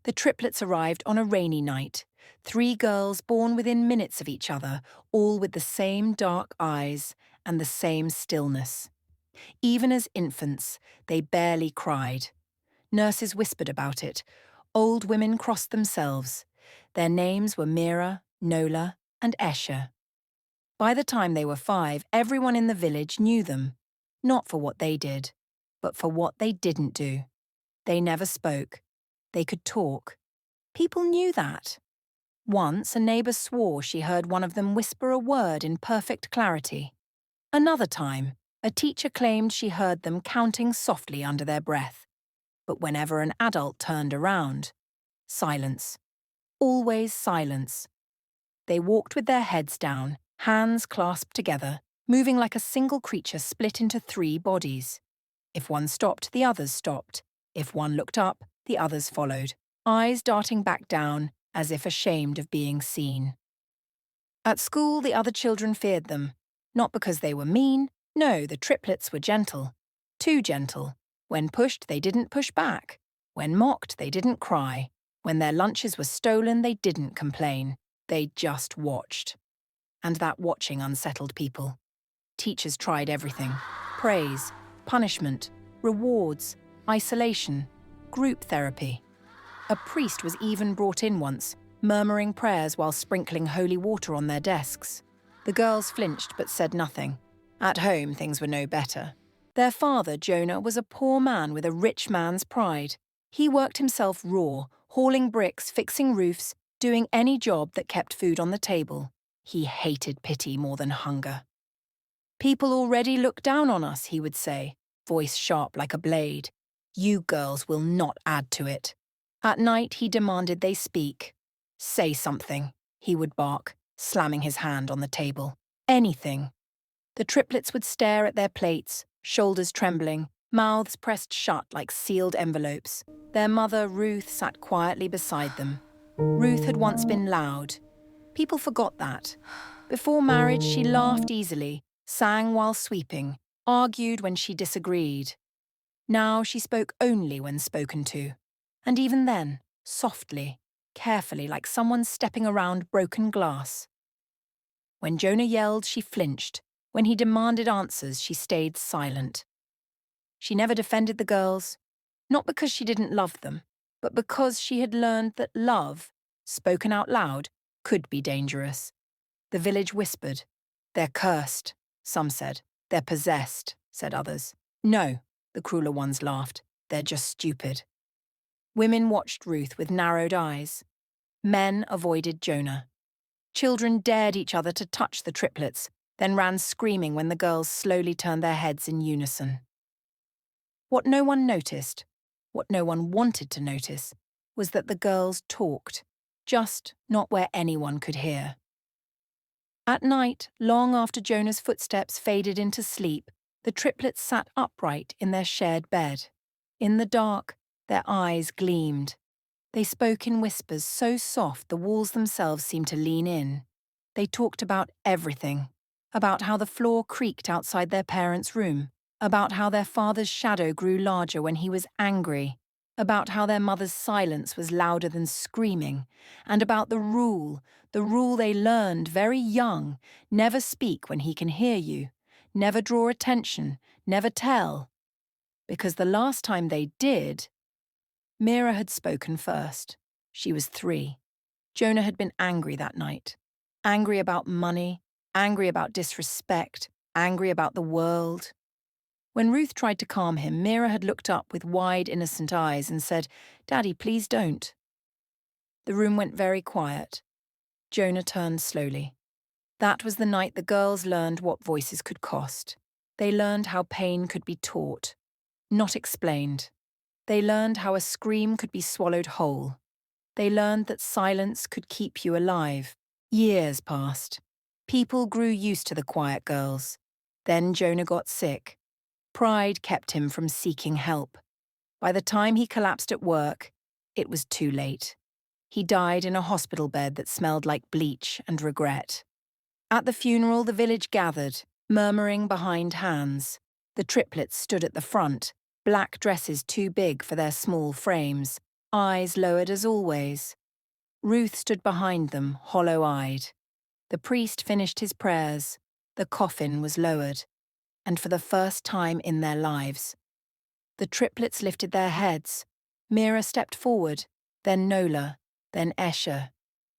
The triplets arrived on a rainy night. 3 girls born within minutes of each other, all with the same dark eyes and the same stillness. Even as infants, they barely cried. Nurses whispered about it. Old women crossed themselves. Their names were Mira, Nola, and Eshe. By the time they were 5, everyone in the village knew them. Not for what they did, but for what they didn't do. They never spoke. They could talk. People knew that. Once, a neighbour swore she heard one of them whisper a word in perfect clarity. Another time, a teacher claimed she heard them counting softly under their breath. But whenever an adult turned around, silence. Always silence. They walked with their heads down, hands clasped together, moving like a single creature split into 3 bodies. If one stopped, the others stopped. If one looked up, the others followed, eyes darting back down, as if ashamed of being seen. At school, the other children feared them. Not because they were mean. No, the triplets were gentle. Too gentle. When pushed, they didn't push back. When mocked, they didn't cry. When their lunches were stolen, they didn't complain. They just watched. And that watching unsettled people. Teachers tried everything. Praise, punishment, rewards, isolation, group therapy. A priest was even brought in once, murmuring prayers while sprinkling holy water on their desks. The girls flinched but said nothing. At home, things were no better. Their father, Jonah, was a poor man with a rich man's pride. He worked himself raw, hauling bricks, fixing roofs, doing any job that kept food on the table. He hated pity more than hunger. "People already look down on us," he would say, voice sharp like a blade. "You girls will not add to it." At night, he demanded they speak. "Say something," he would bark, slamming his hand on the table. Anything. The triplets would stare at their plates, shoulders trembling, mouths pressed shut like sealed envelopes. Their mother, Ruth, sat quietly beside them. Ruth had once been loud. People forgot that. Before marriage, she laughed easily, sang while sweeping, argued when she disagreed. Now she spoke only when spoken to. And even then, softly, carefully, like someone stepping around broken glass. When Jonah yelled, she flinched. When he demanded answers, she stayed silent. She never defended the girls, not because she didn't love them, but because she had learned that love, spoken out loud, could be dangerous. The village whispered. "They're cursed," some said. "They're possessed," said others. "No," the crueler ones laughed. "They're just stupid." Women watched Ruth with narrowed eyes. Men avoided Jonah. Children dared each other to touch the triplets, then ran screaming when the girls slowly turned their heads in unison. What no one noticed, what no one wanted to notice, was that the girls talked, just not where anyone could hear. At night, long after Jonah's footsteps faded into sleep, the triplets sat upright in their shared bed. In the dark, their eyes gleamed. They spoke in whispers so soft the walls themselves seemed to lean in. They talked about everything. About how the floor creaked outside their parents' room. About how their father's shadow grew larger when he was angry. About how their mother's silence was louder than screaming. And about the rule they learned very young: never speak when he can hear you. Never draw attention. Never tell. Because the last time they did, Mira had spoken first. She was 3. Jonah had been angry that night. Angry about money, angry about disrespect, angry about the world. When Ruth tried to calm him, Mira had looked up with wide, innocent eyes and said, "Daddy, please don't." The room went very quiet. Jonah turned slowly. That was the night the girls learned what voices could cost. They learned how pain could be taught, not explained. They learned how a scream could be swallowed whole. They learned that silence could keep you alive. Years passed. People grew used to the quiet girls. Then Jonah got sick. Pride kept him from seeking help. By the time he collapsed at work, it was too late. He died in a hospital bed that smelled like bleach and regret. At the funeral, the village gathered, murmuring behind hands. The triplets stood at the front, black dresses too big for their small frames. eyes lowered as always. Ruth stood behind them, hollow-eyed. The priest finished his prayers, the coffin was lowered, and for the first time in their lives, the triplets lifted their heads. Mira stepped forward, then Nola, then Eshe.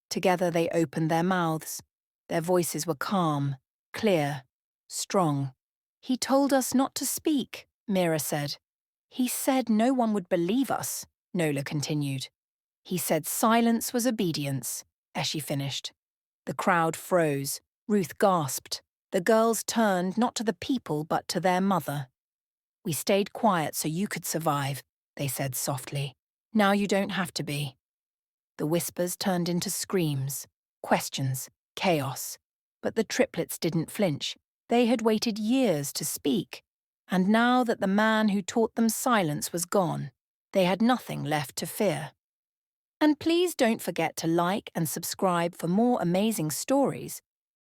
Together they opened their mouths. Their voices were calm, clear, strong. "He told us not to speak," Mira said. "He said no one would believe us," Nola continued. "He said silence was obedience," Eshe finished. The crowd froze. Ruth gasped. The girls turned not to the people but to their mother. "We stayed quiet so you could survive," they said softly. "Now you don't have to be." The whispers turned into screams, questions, chaos. But the triplets didn't flinch. They had waited years to speak. And now that the man who taught them silence was gone, they had nothing left to fear. And please don't forget to like and subscribe for more amazing stories